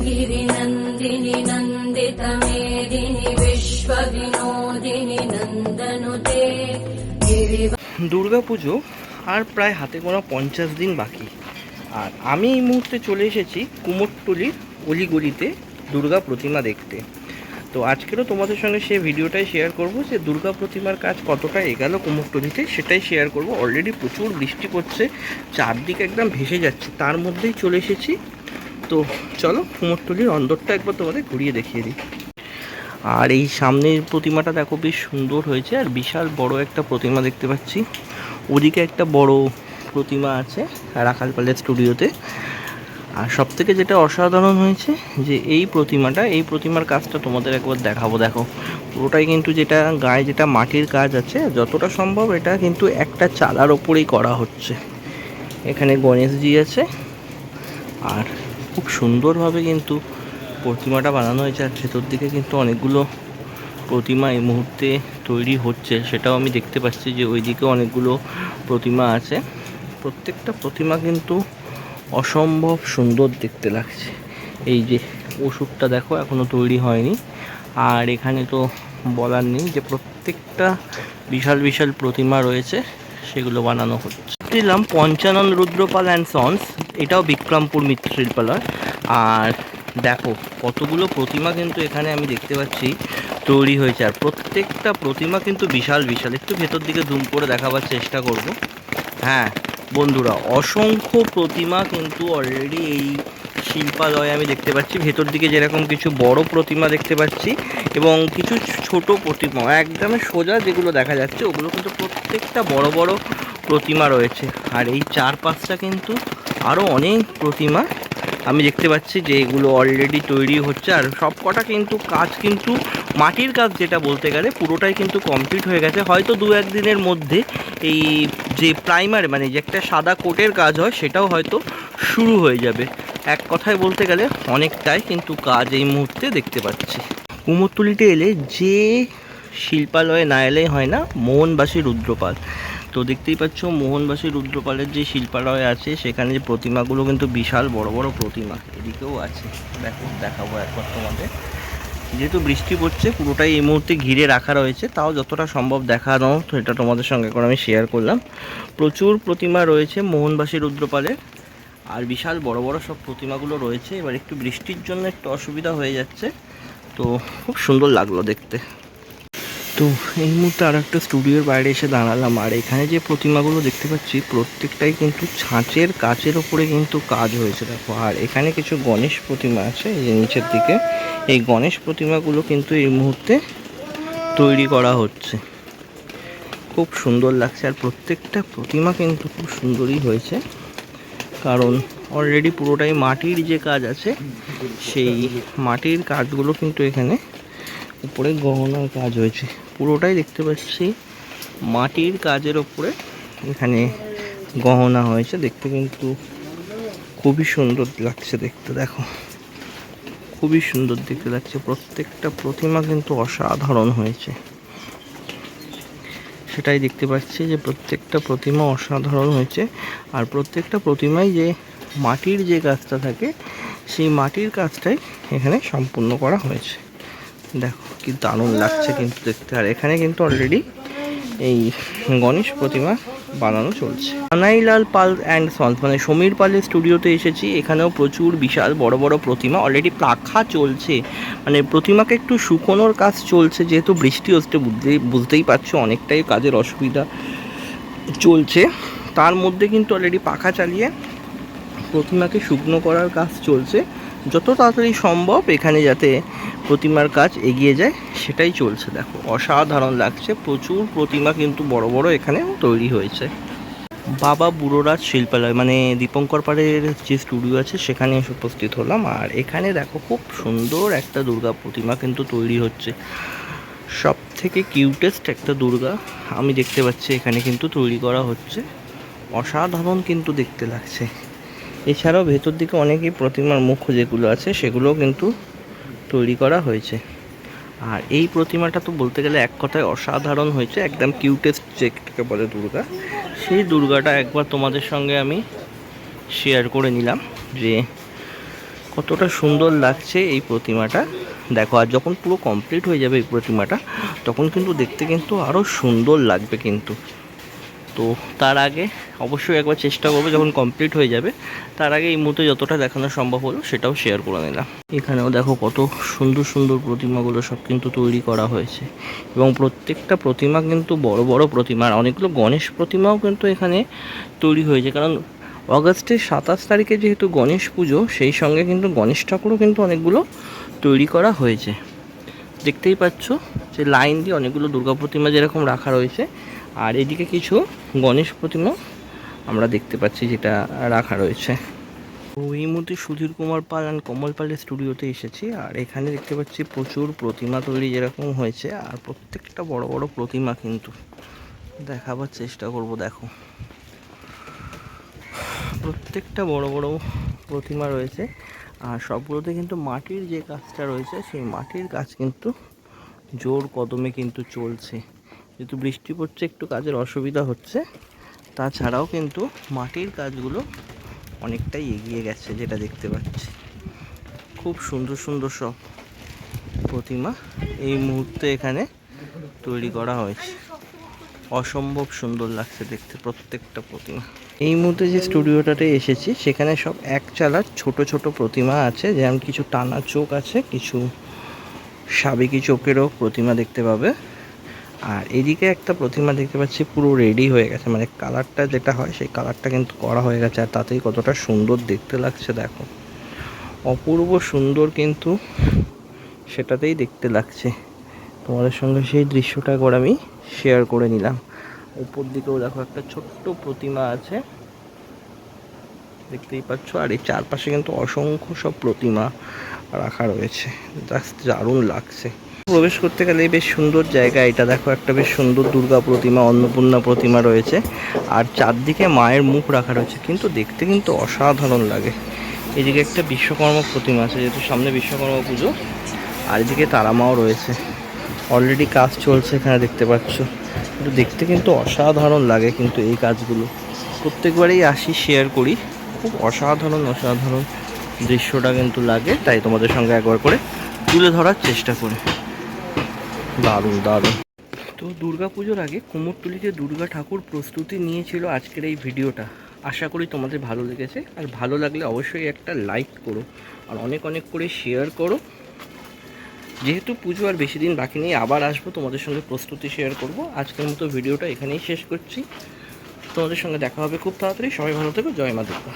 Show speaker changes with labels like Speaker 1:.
Speaker 1: गिरिनन्दिनि नन्दितमेदिनि विश्वविनोदिनि नन्दनुते
Speaker 2: দুর্গাপুজো আর প্রায় হাতে গোনা 50 দিন বাকি। আর আমি এই মুহূর্তে চলে এসেছি কুমোরটুলির অলিগলিতে দুর্গা প্রতিমা দেখতে। তো আজকেরও তোমাদের সঙ্গে সেই ভিডিওটাই শেয়ার করব যে দুর্গা প্রতিমার কাজ কতটা এগেল কুমোরটুলিতে, সেটাই শেয়ার করব। অলরেডি প্রচুর বৃষ্টি পড়ছে, চারদিকে একদম ভেসে যাচ্ছে, তার মধ্যেই চলে এসেছি। তো চলো কুমোরটুলির অন্দরটা একবার তোমাদের ঘুরিয়ে দেখিয়ে দিই। আর এই সামনের প্রতিমাটা দেখো বেশ সুন্দর হয়েছে, আর বিশাল বড় একটা প্রতিমা দেখতে পাচ্ছি। ওদিকে একটা বড় প্রতিমা আছে রাখাল পালের স্টুডিওতে। আর সব থেকে যেটা অসাধারণ হয়েছে যে এই প্রতিমার কাজটা তোমাদের একবার দেখাবো। দেখো পুরোটাই কিন্তু যেটা গায়ে যেটা মাটির কাজ আছে, যতটা সম্ভব এটা কিন্তু একটা চালার ওপরেই করা হচ্ছে। এখানে গণেশজি আছে, আর খুব সুন্দরভাবে কিন্তু প্রতিমাটা বানানো হয়েছে। আর ভেতর দিকে কিন্তু অনেকগুলো প্রতিমা এই মুহূর্তে তৈরি হচ্ছে, সেটাও আমি দেখতে পাচ্ছি যে ওইদিকে অনেকগুলো প্রতিমা আছে। প্রত্যেকটা প্রতিমা কিন্তু অসম্ভব সুন্দর দেখতে লাগছে। এই যে ওষুধটা দেখো এখনও তৈরি হয়নি। আর এখানে তো বলার নেই যে প্রত্যেকটা বিশাল বিশাল প্রতিমা রয়েছে, সেগুলো বানানো হচ্ছে। দিলাম পঞ্চানন রুদ্রপাল অ্যান্ড সন্স, এটাও বিক্রমপুর মৃৎশিল্পালয়। আর দেখো কতগুলো প্রতিমা কিন্তু এখানে আমি দেখতে পাচ্ছি তৈরি হয়েছে। আর প্রত্যেকটা প্রতিমা কিন্তু বিশাল বিশাল। একটু ভেতর দিকে জুম করে দেখাবার চেষ্টা করব। হ্যাঁ বন্ধুরা, অসংখ্য প্রতিমা কিন্তু অলরেডি এই শিল্পালয়ে আমি দেখতে পাচ্ছি। ভেতর দিকে যেরকম কিছু বড় প্রতিমা দেখতে পাচ্ছি এবং কিছু ছোট প্রতিমা একদম সোজা যেগুলো দেখা যাচ্ছে, ওগুলো কিন্তু প্রত্যেকটা বড় বড় প্রতিমা রয়েছে। আর এই চারপাশটা কিন্তু আরও অনেক প্রতিমা আমি দেখতে পাচ্ছি যে এগুলো অলরেডি তৈরি হচ্ছে। আর সব কটা কিন্তু কাজ কিন্তু মাটির কাজ, যেটা বলতে গেলে পুরোটাই কিন্তু কমপ্লিট হয়ে গেছে। হয়তো 2-1 দিনের মধ্যে এই যে প্রাইমার মানে যে একটা সাদা কোটের কাজ হয়, সেটাও হয়তো শুরু হয়ে যাবে। এক কথায় বলতে গেলে অনেকটাই কিন্তু কাজ এই মুহূর্তে দেখতে পাচ্ছি। কুমোরটুলিতে এলে যে শিল্পালয়ে না এলেই হয় না, মোহনবাসী রুদ্রপাল। তো দেখতেই পাচ্ছ মোহনবাসী রুদ্রপালের যে শিল্পালয় আছে, সেখানে যে প্রতিমাগুলো কিন্তু বিশাল বড় বড় প্রতিমা। এদিকেও আছে, দেখাবো একবার তোমাদের। যেহেতু বৃষ্টি পড়ছে, পুরোটাই এই মুহূর্তে ঘিরে রাখা রয়েছে, তাও যতটা সম্ভব দেখানো, তো এটা তোমাদের সঙ্গে করে আমি শেয়ার করলাম। প্রচুর প্রতিমা রয়েছে মোহনবাসী রুদ্রপালের, আর বিশাল বড় বড় সব প্রতিমাগুলো রয়েছে। এবার একটু বৃষ্টির জন্য একটু অসুবিধা হয়ে যাচ্ছে, তো খুব সুন্দর লাগলো দেখতে। তো এই মুহূর্তে আর একটা স্টুডিওর বাইরে এসে দাঁড়ালাম। আর এখানে যে প্রতিমাগুলো দেখতে পাচ্ছি প্রত্যেকটাই কিন্তু ছাঁচের কাচের ওপরে কিন্তু কাজ হয়েছে দেখো। আর এখানে কিছু গণেশ প্রতিমা আছে এই যে নিচের দিকে, এই গণেশ প্রতিমাগুলো কিন্তু এই মুহূর্তে তৈরি করা হচ্ছে। খুব সুন্দর লাগছে, আর প্রত্যেকটা প্রতিমা কিন্তু খুব সুন্দরই হয়েছে, কারণ অলরেডি পুরোটাই মাটির যে কাজ আছে, সেই মাটির কাজগুলো কিন্তু এখানে উপরে গহনার কাজ হয়েছে। পুরোটাই দেখতে পাচ্ছি মাটির কাজের ওপরে এখানে গহনা হয়েছে। দেখতে কিন্তু খুবই সুন্দর লাগছে দেখতে। দেখো খুবই সুন্দর দেখতে লাগছে, প্রত্যেকটা প্রতিমা কিন্তু অসাধারণ হয়েছে। সেটাই দেখতে পাচ্ছি যে প্রত্যেকটা প্রতিমা অসাধারণ হয়েছে। আর প্রত্যেকটা প্রতিমায় যে মাটির যে কাজটা থাকে, সেই মাটির কাজটাই এখানে সম্পূর্ণ করা হয়েছে। দেখো কি দারুণ লাগছে কিন্তু দেখতে। আর এখানে কিন্তু অলরেডি এই গণেশ প্রতিমা বানানো চলছে। কানাইলাল পাল অ্যান্ড সন্স মানে সমীর পালের স্টুডিওতে এসেছি। এখানেও প্রচুর বিশাল বড় বড় প্রতিমা অলরেডি পাখা চলছে, মানে প্রতিমাকে একটু শুকোনোর কাজ চলছে। যেহেতু বৃষ্টি হচ্ছে, বুঝতেই পারছো অনেকটাই কাজের অসুবিধা চলছে, তার মধ্যে কিন্তু অলরেডি পাখা চালিয়ে প্রতিমাকে শুকনো করার কাজ চলছে। যত তাড়াতাড়ি সম্ভব এখানে যাতে প্রতিমার কাজ এগিয়ে যায়, সেটাই চলছে। দেখো অসাধারণ লাগছে, প্রচুর প্রতিমা কিন্তু বড় বড় এখানে তৈরি হয়েছে। বাবা বুড়োরাজ শিল্পালয় মানে দীপঙ্কর পাড়ের যে স্টুডিও আছে, সেখানে এসে উপস্থিত হলাম। আর এখানে দেখো খুব সুন্দর একটা দুর্গা প্রতিমা কিন্তু তৈরি হচ্ছে। সব থেকে কিউটেস্ট একটা দুর্গা আমি দেখতে পাচ্ছি এখানে কিন্তু তৈরি করা হচ্ছে। অসাধারণ কিন্তু দেখতে লাগছে। এছাড়াও ভেতর দিকে অনেকই প্রতিমার মুখ যেগুলো আছে, সেগুলোও কিন্তু তৈরি করা হয়েছে। আর এই প্রতিমাটা তো বলতে গেলে এক কথায় অসাধারণ হয়েছে, একদম কিউটেস্ট যেটাকে বলে দুর্গা, সেই দুর্গাটা একবার তোমাদের সঙ্গে আমি শেয়ার করে নিলাম যে কতটা সুন্দর লাগছে এই প্রতিমাটা দেখো। আর যখন পুরো কমপ্লিট হয়ে যাবে এই প্রতিমাটা, তখন কিন্তু দেখতে কিন্তু আরও সুন্দর লাগবে কিন্তু। তো তার আগে অবশ্যই একবার চেষ্টা করবো যখন কমপ্লিট হয়ে যাবে, তার আগে এই মুহূর্তে যতটা দেখানো সম্ভব হলো সেটাও শেয়ার করে নিলাম। এখানেও দেখো কত সুন্দর সুন্দর প্রতিমাগুলো সব কিন্তু তৈরি করা হয়েছে, এবং প্রত্যেকটা প্রতিমা কিন্তু বড় বড় প্রতিমা। আর অনেকগুলো গণেশ প্রতিমাও কিন্তু এখানে তৈরি হয়েছে, কারণ অগাস্টের 27 তারিখে যেহেতু গণেশ পুজো, সেই সঙ্গে কিন্তু গণেশ ঠাকুরও কিন্তু অনেকগুলো তৈরি করা হয়েছে। দেখতেই পাচ্ছ যে লাইন দিয়ে অনেকগুলো দুর্গা প্রতিমা যেরকম রাখা রয়েছে, আর এদিকে কিছু গণেশ প্রতিমা আমরা দেখতে পাচ্ছি যেটা রাখা রয়েছে। তো এই মুহূর্তে সুধীর কুমার পাল অ্যান্ড কমল পালের স্টুডিওতে এসেছি, আর এখানে দেখতে পাচ্ছি প্রচুর প্রতিমা তৈরি যেরকম হয়েছে, আর প্রত্যেকটা বড় বড় প্রতিমা কিন্তু দেখাবার চেষ্টা করব। দেখো প্রত্যেকটা বড় বড় প্রতিমা রয়েছে, আর সবগুলোতে কিন্তু মাটির যে কাজটা রয়েছে সেই মাটির কাজ কিন্তু জোর কদমে কিন্তু চলছে। যেহেতু বৃষ্টি পড়ছে একটু কাজের অসুবিধা হচ্ছে, তাছাড়াও কিন্তু মাটির কাজগুলো অনেকটাই এগিয়ে গেছে যেটা দেখতে পাচ্ছি। খুব সুন্দর সুন্দর সব প্রতিমা এই মুহূর্তে এখানে তৈরি করা হয়েছে। অসম্ভব সুন্দর লাগছে দেখতে প্রত্যেকটা প্রতিমা। এই মুহূর্তে যে স্টুডিওটাতে এসেছি সেখানে সব এক চালার ছোট ছোট প্রতিমা আছে, যেমন কিছু টানা চোখ আছে, কিছু সাবেকি চোখেরও প্রতিমা দেখতে পাবে। আর এদিকে একটা প্রতিমা দেখতে পাচ্ছি পুরো রেডি হয়ে গেছে, মানে কালারটা যেটা হয় সেই কালারটা কিন্তু করা হয়ে গেছে, আর তাতেই কতটা সুন্দর দেখতে লাগছে দেখো। অপূর্ব সুন্দর কিন্তু সেটাতেই দেখতে লাগছে। তোমাদের সঙ্গে সেই দৃশ্যটা একবার আমি শেয়ার করে নিলাম। উপর দিকেও দেখো একটা ছোট্ট প্রতিমা আছে, দেখতেই পাচ্ছ। আর এই চারপাশে কিন্তু অসংখ্য সব প্রতিমা রাখা রয়েছে, জাস্ট দারুণ লাগছে। প্রবেশ করতে গেলে বেশ সুন্দর জায়গা এটা। দেখো একটা বেশ সুন্দর দুর্গা প্রতিমা, অন্নপূর্ণা প্রতিমা রয়েছে, আর চারদিকে মায়ের মুখ রাখা রয়েছে, কিন্তু দেখতে কিন্তু অসাধারণ লাগে। এদিকে একটা বিশ্বকর্মা প্রতিমা আছে, যেহেতু সামনে বিশ্বকর্মা পুজো। আর এদিকে তারামাও রয়েছে, অলরেডি কাজ চলছে এখানে দেখতে পাচ্ছ। কিন্তু দেখতে কিন্তু অসাধারণ লাগে কিন্তু এই কাজগুলো। প্রত্যেকবারেই আসি, শেয়ার করি, খুব অসাধারণ অসাধারণ দৃশ্যটা কিন্তু লাগে, তাই তোমাদের সঙ্গে একবার করে তুলে ধরার চেষ্টা করি। দারুণ দারুণ। তো দুর্গা পুজোর আগে কুমোরটুলিতে দুর্গা ঠাকুর প্রস্তুতি নিয়েছিল আজকের এই ভিডিওটা। আশা করি তোমাদের ভালো লেগেছে, আর ভালো লাগলে অবশ্যই একটা লাইক করো, আর অনেক অনেক করে শেয়ার করো। যেহেতু পুজো আর বেশি দিন বাকি নেই, আবার আসবো তোমাদের সঙ্গে প্রস্তুতি শেয়ার করব। আজকের মতো ভিডিওটা এখানেই শেষ করছি, তোমাদের সঙ্গে দেখা হবে খুব তাড়াতাড়ি। সবাই ভালো থেকো, জয় মা দুর্গা।